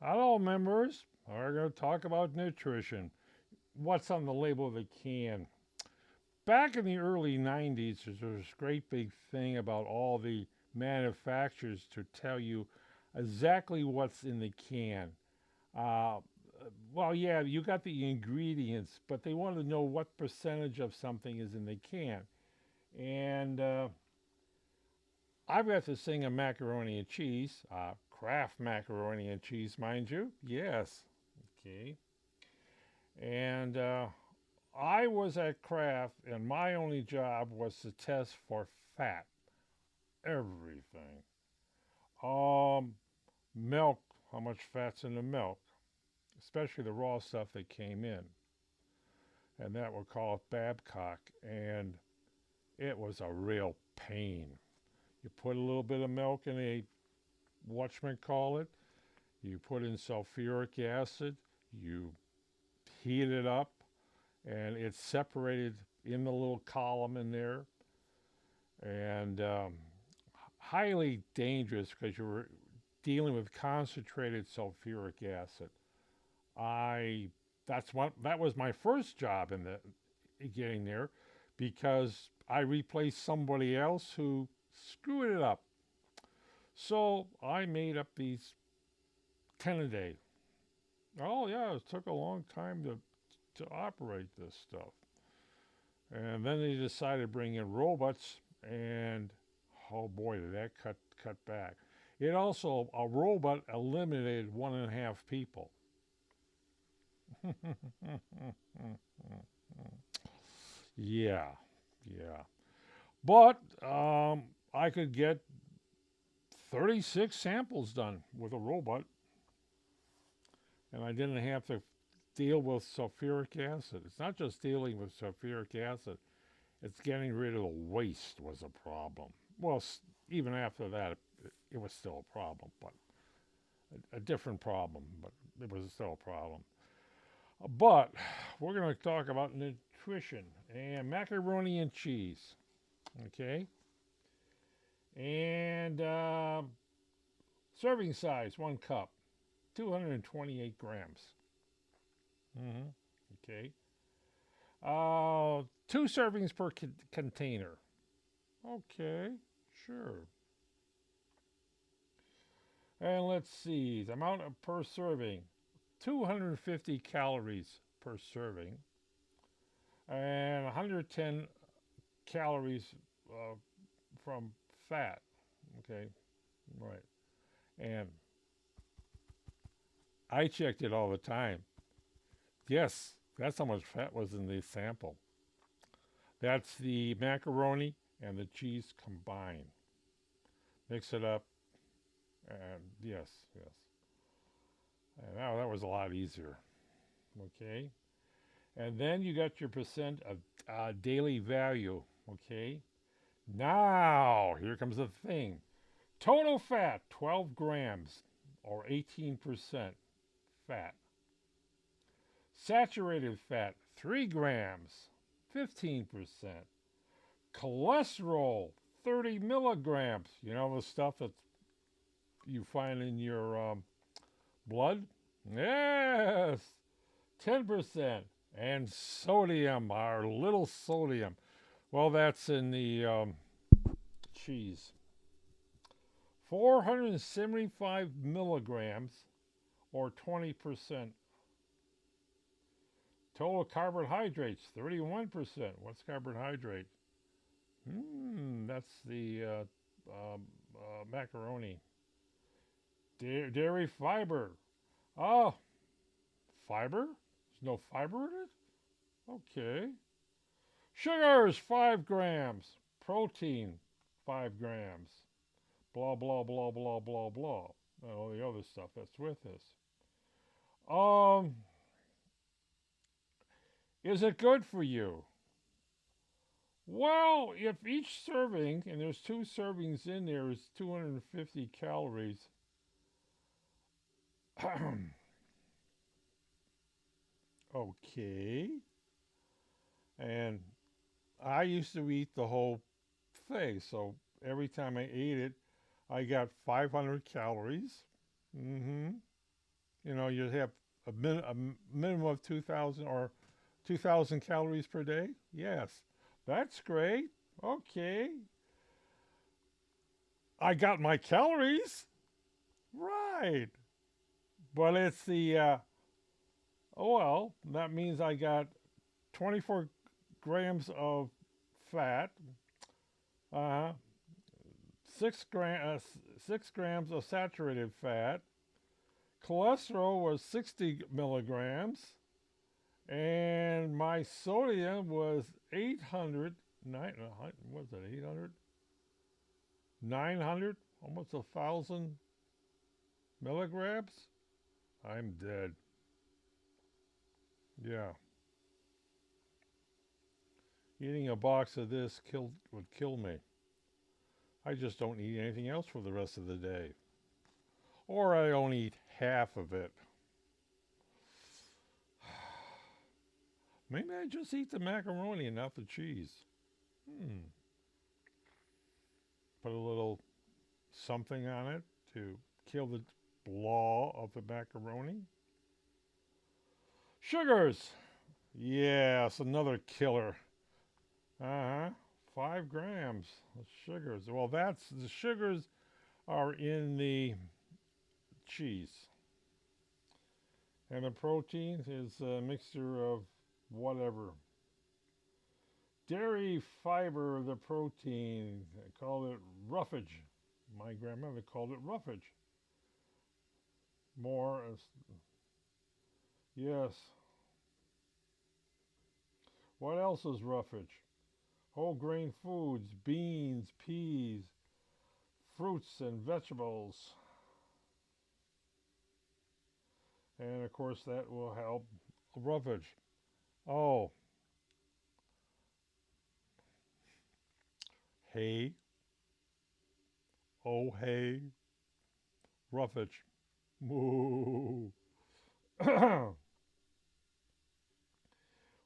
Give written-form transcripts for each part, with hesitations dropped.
Hello, members. We're going to talk about nutrition. What's on the label of the can? Back in the early 90s, there was this great big thing about all the manufacturers to tell you exactly what's in the can. Uh, well, yeah, you got the ingredients, but they want to know what percentage of something is in the can. And I've got this thing of macaroni and cheese, Kraft macaroni and cheese, mind you. Yes. Okay. And I was at Kraft, and my only job was to test for fat. Everything. Um, Milk, how much fat's in the milk, especially the raw stuff that came in. And that would call it Babcock. And it was a real pain. You put a little bit of milk in a, whatchamacallit, you put in sulfuric acid, you heat it up, and it's separated in the little column in there, and highly dangerous because you're dealing with concentrated sulfuric acid. I that was my first job in the getting there because I replaced somebody else who screwed it up. So I made up these 10 a day. Oh yeah, it took a long time to operate this stuff. And then they decided to bring in robots, and oh boy, did that cut back. It also a robot eliminated 1.5 people. Yeah, yeah. But I could get 36 samples done with a robot, and I didn't have to deal with sulfuric acid. It's not just dealing with sulfuric acid; it's getting rid of the waste was a problem. Well, even after that, it was still a problem, but a different problem, but it was still a problem. But we're going to talk about nutrition and macaroni and cheese, okay? And serving size, 1 cup, 228 grams. Mm-hmm. Okay. Two servings per container. Okay, sure. And let's see, the amount of per serving, 250 calories per serving, and 110 calories uh, from fat. Okay, right. And I checked it all the time. Yes, that's how much fat was in the sample. That's the macaroni and the cheese combined. Mix it up, and yes, yes. And that was a lot easier. Okay. And then you got your percent of daily value. Okay. Now, here comes the thing. Total fat, 12 grams or 18% fat. Saturated fat, 3 grams, 15%. Cholesterol, 30 milligrams. You know the stuff that you find in your blood? Yes, 10%. And sodium, our little sodium. Well, that's in the cheese. 475 milligrams or 20%. Total carbohydrates, 31%. What's carbohydrate? That's the macaroni. Dairy fiber. Oh, fiber? There's no fiber in it? Okay. Sugars, 5 grams. Protein, 5 grams. Blah, blah, blah, blah, blah, blah. And all the other stuff that's with this. Um, is it good for you? Well, if each serving, and there's 2 servings in there, is 250 calories. Okay. And I used to eat the whole thing, so every time I ate it, I got 500 calories. Mm-hmm. You have a minimum of 2,000 or 2,000 calories per day. Yes, that's great. Okay, I got my calories right, but it's the oh well. That means I got 24 grams of fat, uh, 6 grams of saturated fat. Cholesterol was 60 milligrams, and my sodium was 800. What was it? 800, 900, almost 1,000 milligrams. I'm dead. Yeah, eating a box of this would kill me. I just don't eat anything else for the rest of the day, or I only eat half of it. Maybe I just eat the macaroni and not the cheese. Hmm. Put a little something on it to kill the law of the macaroni. Sugars. Yes, another killer. Uh huh. 5 grams of sugars. Well, that's the sugars are in the cheese, and the protein is a mixture of whatever. Dairy fiber, the protein, I call it roughage. My grandmother called it roughage. More, yes. What else is roughage? Whole grain foods, beans, peas, fruits, and vegetables. And of course, that will help roughage. Oh, hay, oh, hay, roughage. Moo.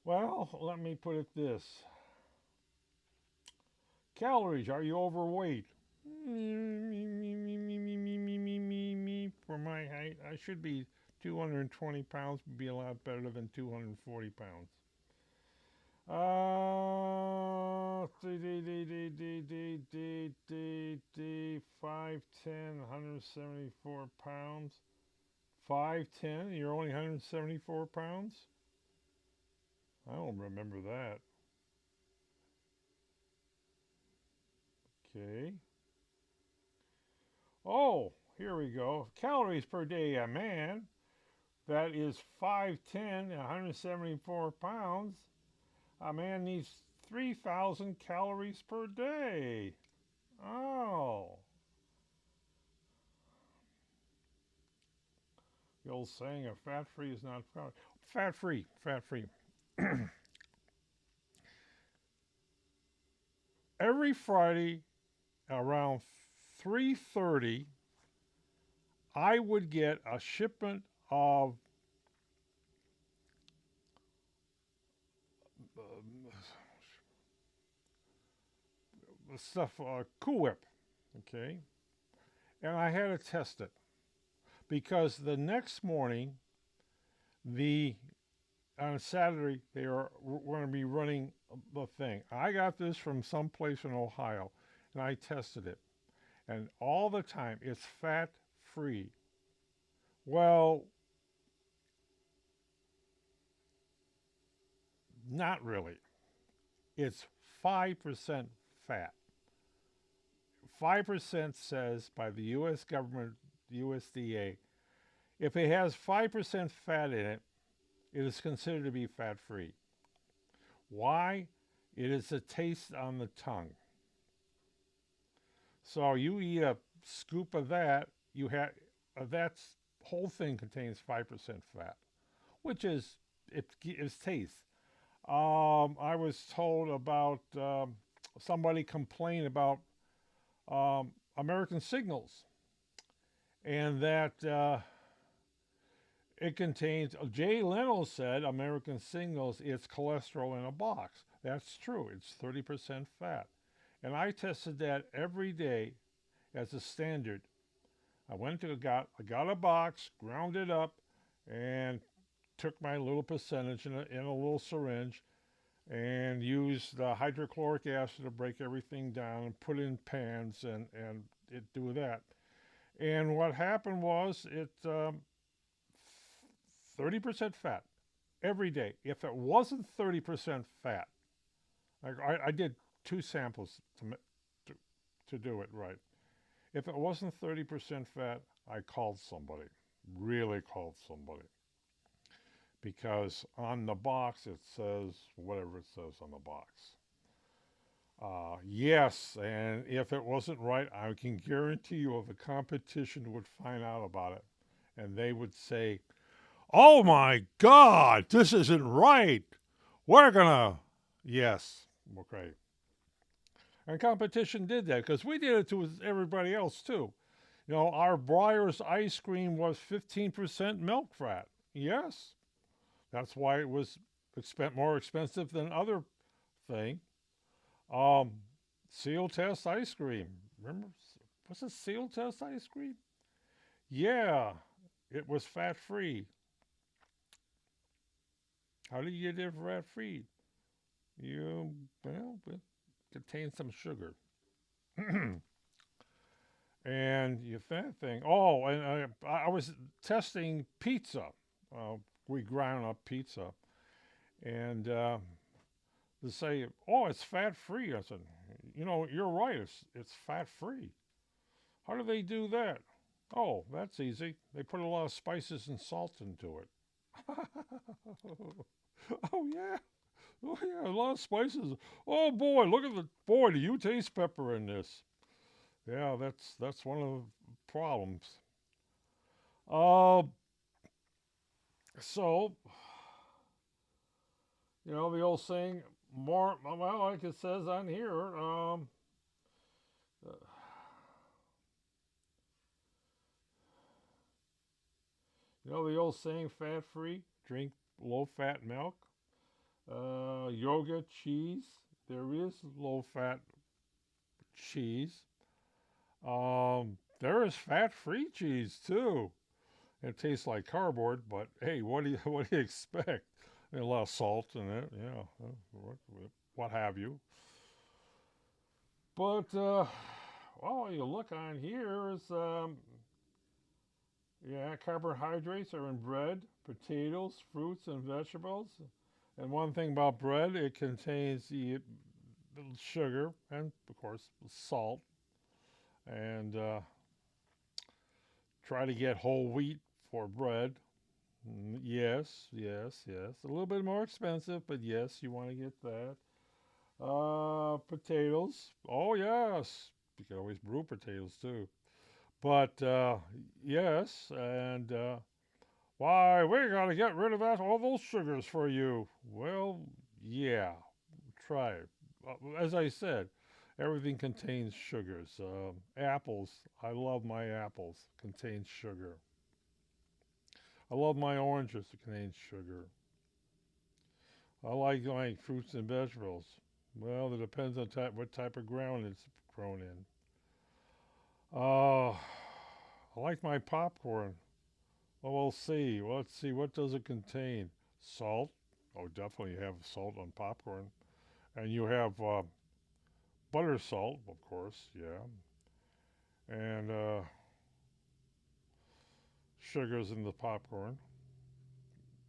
Well, let me put it this. Calories, are you overweight? Me. For my height, I should be 220 pounds, would be a lot better than 240 pounds. 5'10", 174 pounds. 5'10", you're only 174 pounds? I don't remember that. Okay. Oh, here we go. Calories per day, a man that is 5'10", 174 pounds. A man needs 3,000 calories per day. Oh. The old saying of fat free is not fat. Fat free, fat free. Every Friday around 3:30, I would get a shipment of stuff, Cool Whip, okay, and I had to test it because the next morning, the on Saturday they are going to be running the thing. I got this from someplace in Ohio, and I tested it, and all the time it's fat free. Well, not really. It's 5% fat. 5% says by the U.S. government, USDA, if it has 5% fat in it, it is considered to be fat free. Why? It is a taste on the tongue. So you eat a scoop of that, you have that whole thing contains 5% fat, which is it's taste. I was told about somebody complained about American Signals, and that it contains. Jay Leno said American Signals it's cholesterol in a box. That's true. It's 30% fat, and I tested that every day as a standard. I got a box, ground it up, and took my little percentage in a little syringe and used hydrochloric acid to break everything down and put in pans and it do that. And what happened was 30% fat every day. If it wasn't 30% fat, like I did two samples to, to do it right. If it wasn't 30% fat, I called somebody, really called somebody. Because on the box it says whatever it says on the box. Yes, and if it wasn't right, I can guarantee you if the competition would find out about it and they would say, "Oh my God, this isn't right. We're gonna." Yes, okay. And competition did that because we did it to everybody else too. You know, our Breyers ice cream was 15% milk fat. Yes, that's why it was more expensive than other thing. Um, Seal Test ice cream. Remember, was it Seal Test ice cream? Yeah, it was fat free. How do you get it fat free? It contains some sugar. And you fat thing. Oh, and I was testing pizza. Uh, we ground up pizza, and to say, "Oh, it's fat free." I said, "You know, you're right. It's fat free. How do they do that?" "Oh, that's easy. They put a lot of spices and salt into it." Oh yeah, oh yeah, a lot of spices. Oh boy, look at the boy. Do you taste pepper in this? Yeah, that's one of the problems. Uh, so the old saying, more well, like it says on here. Uh, the old saying, fat free, drink low fat milk. Yogurt, cheese. There is low fat cheese. There is fat free cheese too. It tastes like cardboard, but hey, what do you what do you expect? A lot of salt in it, what have you. But well, you look on here is yeah, carbohydrates are in bread, potatoes, fruits, and vegetables. And one thing about bread, it contains the sugar and, of course, salt. And try to get whole wheat for bread. Yes, yes, yes. A little bit more expensive, but yes, you want to get that. Potatoes. Oh, yes. You can always brew potatoes too. But yes, and why, we got to get rid of all those sugars for you. Well, yeah, try it. As I said, everything contains sugars. Apples, I love my apples, contain sugar. I love my oranges, it contains sugar. I like fruits and vegetables. Well, it depends on what type of ground it's grown in. I like my popcorn. Well, we'll see. Well, let's see. What does it contain? Salt. Oh, definitely you have salt on popcorn. And you have butter salt, of course. Yeah. And sugars in the popcorn.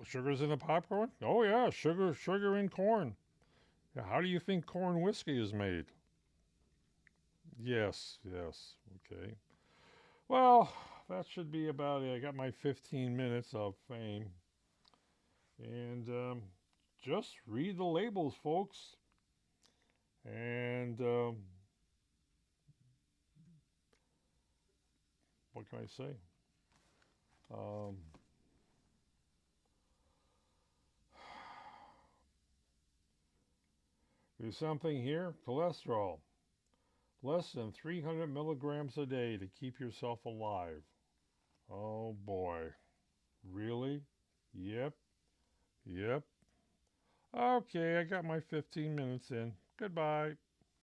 Sugars in the popcorn? Oh, yeah. Sugar in corn. Yeah, how do you think corn whiskey is made? Yes, yes. Okay. Well, that should be about it. I got my 15 minutes of fame. And just read the labels, folks. And what can I say? Um, there's something here. Cholesterol. Less than 300 milligrams a day to keep yourself alive. Oh boy. Really? Yep. Yep. Okay, I got my 15 minutes in. Goodbye.